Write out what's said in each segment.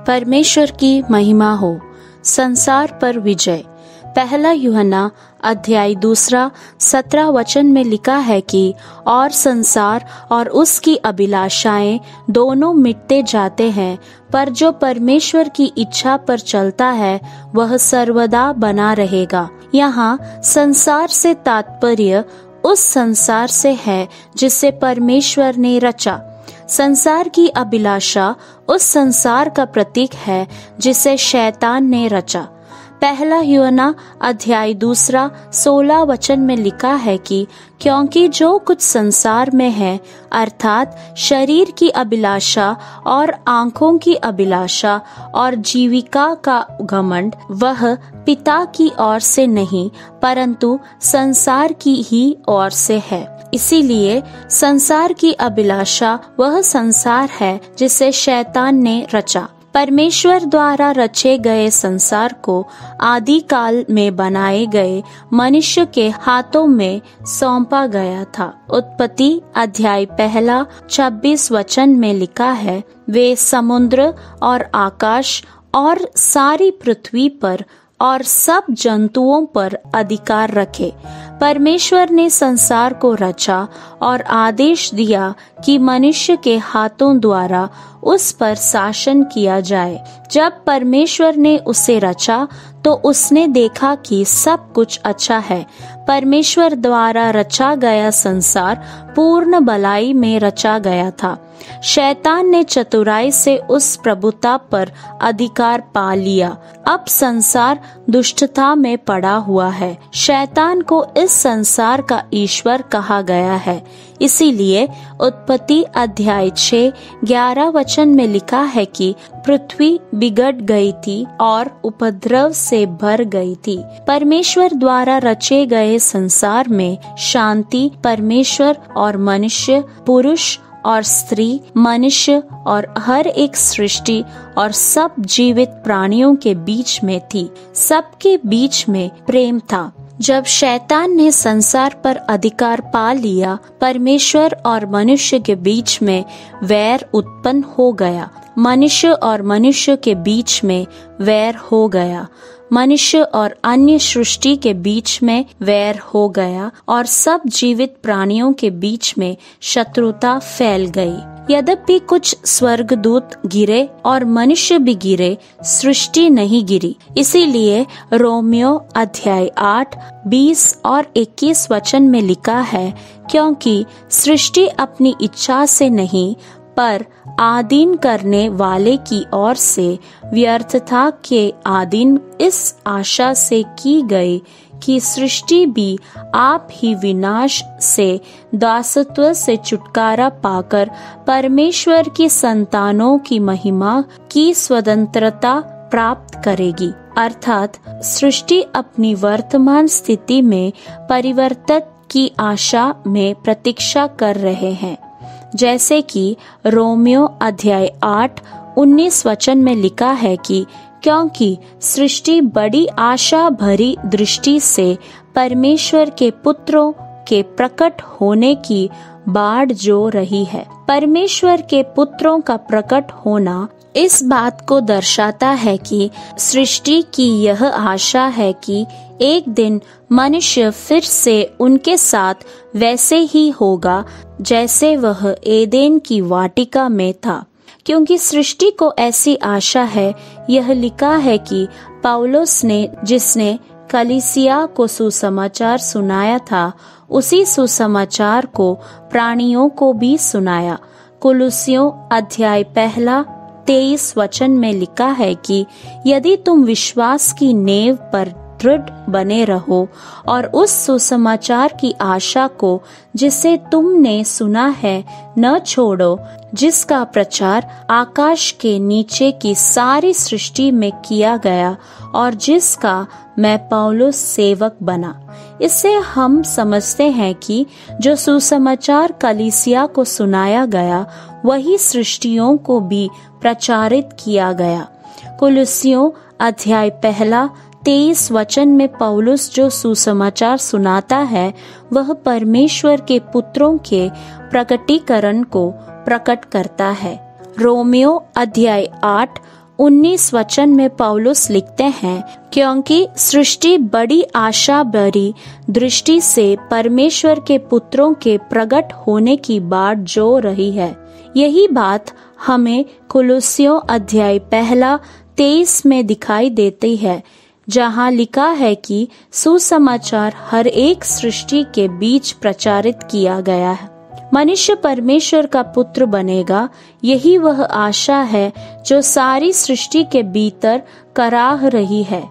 परमेश्वर की महिमा हो। संसार पर विजय। पहला यूहन्ना अध्याय 2 17 वचन में लिखा है कि और संसार और उसकी अभिलाषाएं दोनों मिटते जाते हैं, पर जो परमेश्वर की इच्छा पर चलता है वह सर्वदा बना रहेगा। यहाँ संसार से तात्पर्य उस संसार से है जिसे परमेश्वर ने रचा। संसार की अभिलाषा उस संसार का प्रतीक है जिसे शैतान ने रचा। पहला यूहन्ना अध्याय 2 16 वचन में लिखा है कि क्योंकि जो कुछ संसार में है, अर्थात शरीर की अभिलाषा और आंखों की अभिलाषा और जीविका का घमंड, वह पिता की ओर से नहीं परंतु संसार की ही ओर से है। इसीलिए संसार की अभिलाषा वह संसार है जिसे शैतान ने रचा। परमेश्वर द्वारा रचे गए संसार को आदि काल में बनाए गए मनुष्य के हाथों में सौंपा गया था। उत्पत्ति अध्याय 1 26 वचन में लिखा है, वे समुद्र और आकाश और सारी पृथ्वी पर और सब जंतुओं पर अधिकार रखे। परमेश्वर ने संसार को रचा और आदेश दिया कि मनुष्य के हाथों द्वारा उस पर शासन किया जाए। जब परमेश्वर ने उसे रचा तो उसने देखा कि सब कुछ अच्छा है। परमेश्वर द्वारा रचा गया संसार पूर्ण भलाई में रचा गया था। शैतान ने चतुराई से उस प्रभुता पर अधिकार पा लिया। अब संसार दुष्टता में पड़ा हुआ है। शैतान को इस संसार का ईश्वर कहा गया है। इसीलिए उत्पत्ति अध्याय 6 11 वचन में लिखा है कि पृथ्वी बिगड़ गई थी और उपद्रव से भर गई थी। परमेश्वर द्वारा रचे गए संसार में शांति परमेश्वर और मनुष्य, पुरुष और स्त्री, मनुष्य और हर एक सृष्टि और सब जीवित प्राणियों के बीच में थी। सबके बीच में प्रेम था। जब शैतान ने संसार पर अधिकार पा लिया, परमेश्वर और मनुष्य के बीच में वैर उत्पन्न हो गया। मनुष्य और मनुष्य के बीच में वैर हो गया। मनुष्य और अन्य सृष्टि के बीच में वैर हो गया और सब जीवित प्राणियों के बीच में शत्रुता फैल गई। यद्यपि कुछ स्वर्गदूत गिरे और मनुष्य भी गिरे, सृष्टि नहीं गिरी। इसीलिए रोमियो अध्याय 8 20 और 21 वचन में लिखा है, क्योंकि सृष्टि अपनी इच्छा से नहीं पर आधीन करने वाले की ओर से व्यर्थता के अधीन इस आशा से की गई कि सृष्टि भी आप ही विनाश से दासत्व से छुटकारा पाकर परमेश्वर की संतानों की महिमा की स्वतंत्रता प्राप्त करेगी। अर्थात सृष्टि अपनी वर्तमान स्थिति में परिवर्तन की आशा में प्रतीक्षा कर रहे हैं। जैसे कि रोमियो अध्याय 8 19 वचन में लिखा है कि क्योंकि सृष्टि बड़ी आशा भरी दृष्टि से परमेश्वर के पुत्रों के प्रकट होने की बाट जो रही है। परमेश्वर के पुत्रों का प्रकट होना इस बात को दर्शाता है कि सृष्टि की यह आशा है कि एक दिन मनुष्य फिर से उनके साथ वैसे ही होगा जैसे वह एदेन की वाटिका में था। क्योंकि सृष्टि को ऐसी आशा है, यह लिखा है कि पौलुस ने जिसने कलीसिया को सुसमाचार सुनाया था, उसी सुसमाचार को प्राणियों को भी सुनाया। कुलुस्सियों अध्याय 1 23 वचन में लिखा है कि यदि तुम विश्वास की नेव पर दृढ़ बने रहो और उस सुसमाचार की आशा को जिसे तुमने सुना है न छोड़ो, जिसका प्रचार आकाश के नीचे की सारी सृष्टि में किया गया और जिसका मैं पौलुस सेवक बना। इससे हम समझते हैं कि जो सुसमाचार कलीसिया को सुनाया गया वही सृष्टियों को भी प्रचारित किया गया। कुलुस्सियों अध्याय 1 23 वचन में पौलुस जो सुसमाचार सुनाता है वह परमेश्वर के पुत्रों के प्रकटीकरण को प्रकट करता है। रोमियो अध्याय 8 19 वचन में पौलुस लिखते हैं, क्योंकि सृष्टि बड़ी आशा भरी दृष्टि से परमेश्वर के पुत्रों के प्रकट होने की बाट जो रही है। यही बात हमें कुलुस्सियों अध्याय 1:23 में दिखाई देती है, जहाँ लिखा है कि सुसमाचार हर एक सृष्टि के बीच प्रचारित किया गया है। मनुष्य परमेश्वर का पुत्र बनेगा, यही वह आशा है जो सारी सृष्टि के भीतर कराह रही है।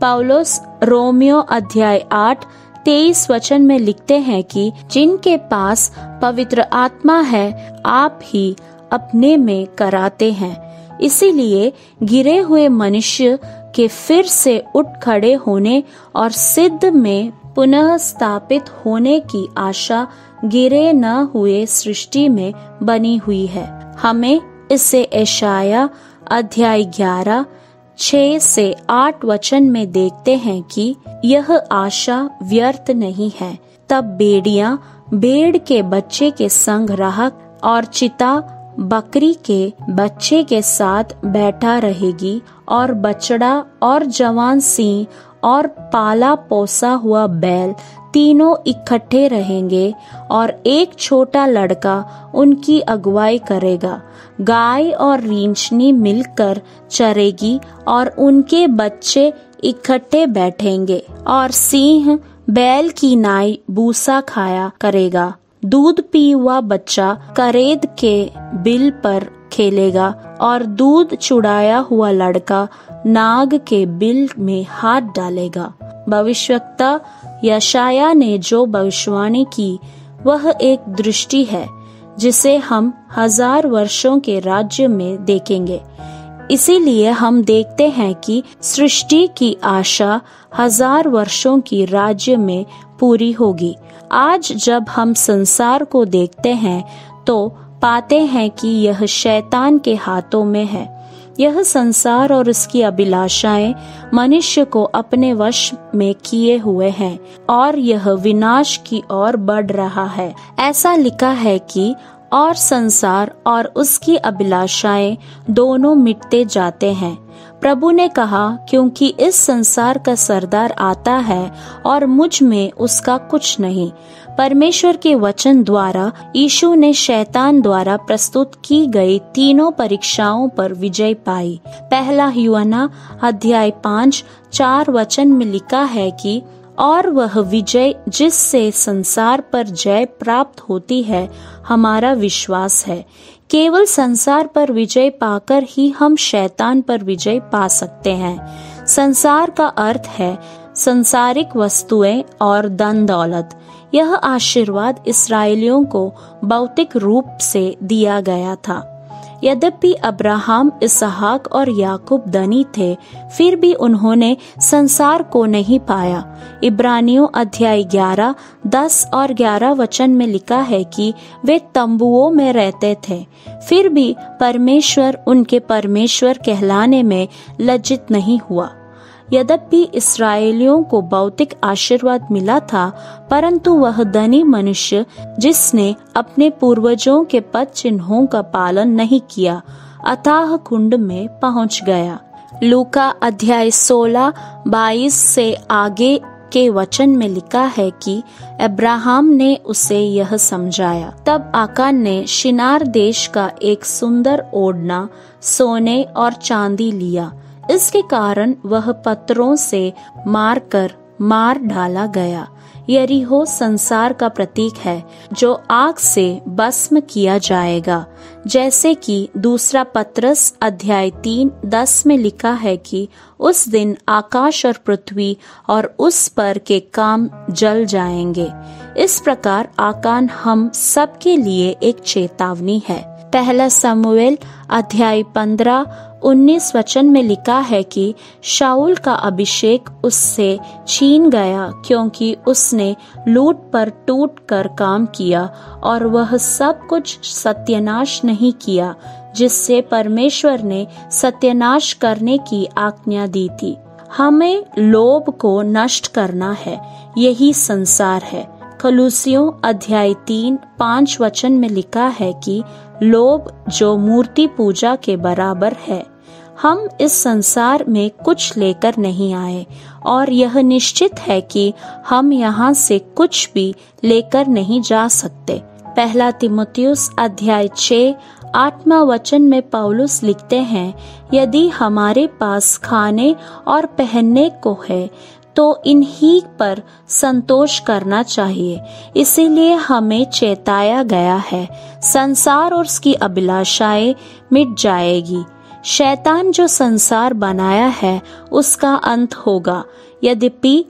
पौलुस रोमियो अध्याय 8:23 वचन में लिखते हैं कि जिनके पास पवित्र आत्मा है आप ही अपने में कराते हैं। इसीलिए गिरे हुए मनुष्य के फिर से उठ खड़े होने और सिद्ध में पुनः स्थापित होने की आशा गिरे न हुए सृष्टि में बनी हुई है। हमें इसे यशायाह अध्याय 11:6-8 वचन में देखते हैं कि यह आशा व्यर्थ नहीं है। तब भेड़ियां भेड़ के बच्चे के संग रहा और चिता बकरी के बच्चे के साथ बैठा रहेगी, और बछड़ा और जवान सिंह और पाला पोसा हुआ बैल तीनों इकट्ठे रहेंगे, और एक छोटा लड़का उनकी अगुवाई करेगा। गाय और रींछनी मिलकर चरेगी और उनके बच्चे इकट्ठे बैठेंगे, और सिंह बैल की नाई भूसा खाया करेगा। दूध पी हुआ बच्चा करेद के बिल पर खेलेगा, और दूध चुड़ाया हुआ लड़का नाग के बिल में हाथ डालेगा। भविष्यवक्ता यशायाह ने जो भविष्यवाणी की वह एक दृष्टि है जिसे हम 1000 वर्षों के राज्य में देखेंगे। इसीलिए हम देखते हैं कि सृष्टि की आशा 1000 वर्षों की राज्य में पूरी होगी। आज जब हम संसार को देखते हैं तो पाते हैं कि यह शैतान के हाथों में है। यह संसार और इसकी अभिलाषाएं मनुष्य को अपने वश में किए हुए हैं, और यह विनाश की ओर बढ़ रहा है। ऐसा लिखा है कि और संसार और उसकी अभिलाषाएं दोनों मिटते जाते हैं। प्रभु ने कहा, क्योंकि इस संसार का सरदार आता है और मुझ में उसका कुछ नहीं। परमेश्वर के वचन द्वारा यीशु ने शैतान द्वारा प्रस्तुत की गई तीनों परीक्षाओं पर विजय पाई। 1 यूहन्ना अध्याय 5:4 वचन में लिखा है कि और वह विजय जिससे संसार पर जय प्राप्त होती है हमारा विश्वास है। केवल संसार पर विजय पाकर ही हम शैतान पर विजय पा सकते हैं। संसार का अर्थ है संसारिक वस्तुएं और धन दौलत। यह आशीर्वाद इस्राएलियों को भौतिक रूप से दिया गया था। यद्यपि अब्राहम, इसहाक और याकूब धनी थे, फिर भी उन्होंने संसार को नहीं पाया। इब्रानियों अध्याय 11:10 और 11 वचन में लिखा है कि वे तंबुओं में रहते थे, फिर भी परमेश्वर उनके परमेश्वर कहलाने में लज्जित नहीं हुआ। यद्यपि इस्राएलियों को भौतिक आशीर्वाद मिला था, परंतु वह धनी मनुष्य जिसने अपने पूर्वजों के पद चिन्हों का पालन नहीं किया, अथाह कुंड में पहुंच गया। लूका अध्याय 16:22 से आगे के वचन में लिखा है कि अब्राहम ने उसे यह समझाया। तब आकान ने शिनार देश का एक सुंदर ओढ़ना सोने और चांदी लिया। इसके कारण वह पत्थरों से मार डाला गया। यरीहो संसार का प्रतीक है जो आग से भस्म किया जाएगा, जैसे कि दूसरा पत्रस अध्याय 3:10 में लिखा है कि उस दिन आकाश और पृथ्वी और उस पर के काम जल जाएंगे। इस प्रकार आकान हम सबके लिए एक चेतावनी है। 1 शमूएल अध्याय 15:19 वचन में लिखा है कि शाऊल का अभिषेक उससे छीन गया, क्योंकि उसने लूट पर टूट कर काम किया और वह सब कुछ सत्यानाश नहीं किया जिससे परमेश्वर ने सत्यानाश करने की आज्ञा दी थी। हमें लोभ को नष्ट करना है, यही संसार है। कुलुस्सियों अध्याय 3:5 वचन में लिखा है कि लोभ जो मूर्ति पूजा के बराबर है। हम इस संसार में कुछ लेकर नहीं आए और यह निश्चित है कि हम यहाँ से कुछ भी लेकर नहीं जा सकते। पहला तिमुथियुस अध्याय 6 8वां वचन में पौलुस लिखते हैं, यदि हमारे पास खाने और पहनने को है तो इन्हीं पर संतोष करना चाहिए। इसीलिए हमें चेताया गया है, संसार और उसकी अभिलाषाएं मिट जाएगी। शैतान जो संसार बनाया है उसका अंत होगा। यद्यपि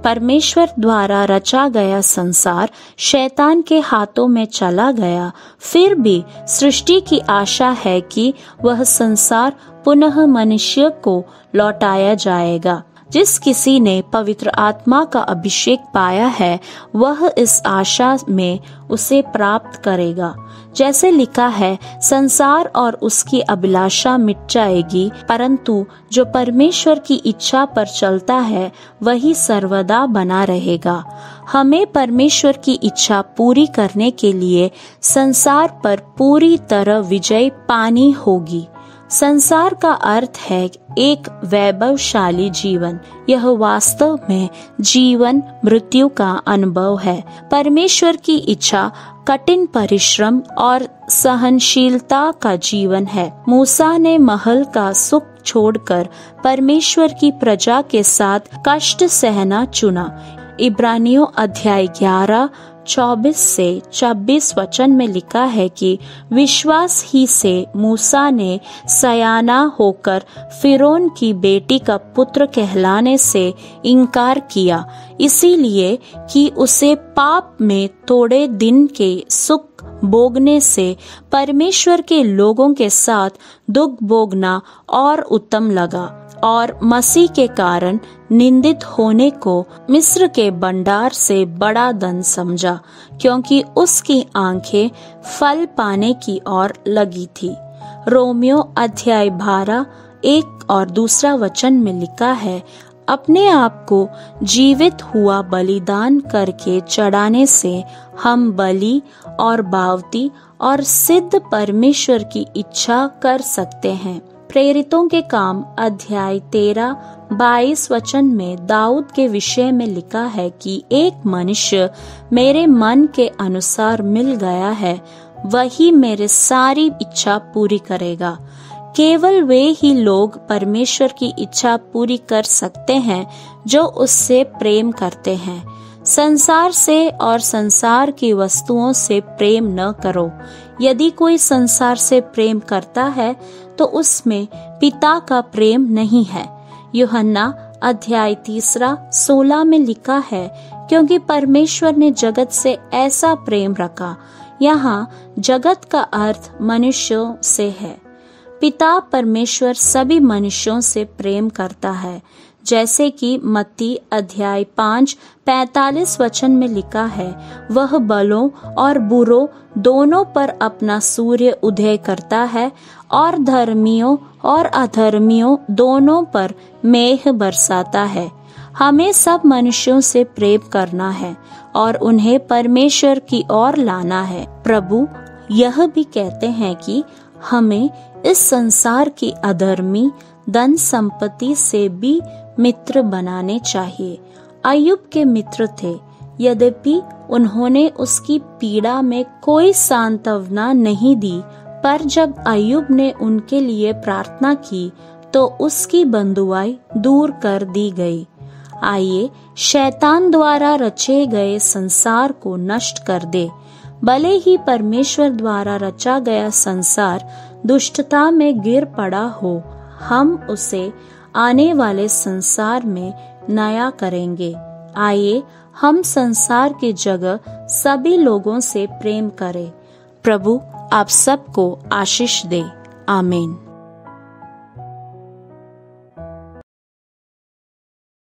परमेश्वर द्वारा रचा गया संसार शैतान के हाथों में चला गया, फिर भी सृष्टि की आशा है कि वह संसार पुनः मनुष्य को लौटाया जाएगा। जिस किसी ने पवित्र आत्मा का अभिषेक पाया है वह इस आशा में उसे प्राप्त करेगा। जैसे लिखा है, संसार और उसकी अभिलाषा मिट जाएगी, परंतु जो परमेश्वर की इच्छा पर चलता है वही सर्वदा बना रहेगा। हमें परमेश्वर की इच्छा पूरी करने के लिए संसार पर पूरी तरह विजय पानी होगी। संसार का अर्थ है एक वैभवशाली जीवन। यह वास्तव में जीवन मृत्यु का अनुभव है। परमेश्वर की इच्छा कठिन परिश्रम और सहनशीलता का जीवन है। मूसा ने महल का सुख छोड़कर परमेश्वर की प्रजा के साथ कष्ट सहना चुना। इब्रानियों अध्याय 11 24 से 26 वचन में लिखा है कि विश्वास ही से मूसा ने सयाना होकर फिरौन की बेटी का पुत्र कहलाने से इनकार किया, इसीलिए कि उसे पाप में थोड़े दिन के सुख भोगने से परमेश्वर के लोगों के साथ दुख भोगना और उत्तम लगा, और मसीह के कारण निंदित होने को मिस्र के भंडार से बड़ा धन समझा, क्योंकि उसकी आंखें फल पाने की ओर लगी थी। रोमियो अध्याय 12 1 और 2 वचन में लिखा है, अपने आप को जीवित हुआ बलिदान करके चढ़ाने से हम बलि और भावती और सिद्ध परमेश्वर की इच्छा कर सकते हैं। प्रेरितों के काम अध्याय 13 22 वचन में दाऊद के विषय में लिखा है कि एक मनुष्य मेरे मन के अनुसार मिल गया है, वही मेरे सारी इच्छा पूरी करेगा। केवल वे ही लोग परमेश्वर की इच्छा पूरी कर सकते हैं जो उससे प्रेम करते हैं। संसार से और संसार की वस्तुओं से प्रेम न करो। यदि कोई संसार से प्रेम करता है तो उसमें पिता का प्रेम नहीं है। यूहन्ना अध्याय 3 16 में लिखा है, क्योंकि परमेश्वर ने जगत से ऐसा प्रेम रखा। यहाँ जगत का अर्थ मनुष्यों से है। पिता परमेश्वर सभी मनुष्यों से प्रेम करता है, जैसे कि मत्ती अध्याय 5 45 वचन में लिखा है, वह भलों और बुरों दोनों पर अपना सूर्य उदय करता है और धर्मियों और अधर्मियों दोनों पर मेघ बरसाता है। हमें सब मनुष्यों से प्रेम करना है और उन्हें परमेश्वर की ओर लाना है। प्रभु यह भी कहते हैं कि हमें इस संसार की अधर्मी धन संपत्ति से भी मित्र बनाने चाहिए। अय्यूब के मित्र थे, यद्यपि उन्होंने उसकी पीड़ा में कोई सांत्वना नहीं दी, पर जब अय्यूब ने उनके लिए प्रार्थना की तो उसकी बंधुआई दूर कर दी गई। आइए शैतान द्वारा रचे गए संसार को नष्ट कर दे। भले ही परमेश्वर द्वारा रचा गया संसार दुष्टता में गिर पड़ा हो, हम उसे आने वाले संसार में नया करेंगे। आइए हम संसार की जगह सभी लोगों से प्रेम करें। प्रभु आप सबको आशीष दे। आमीन।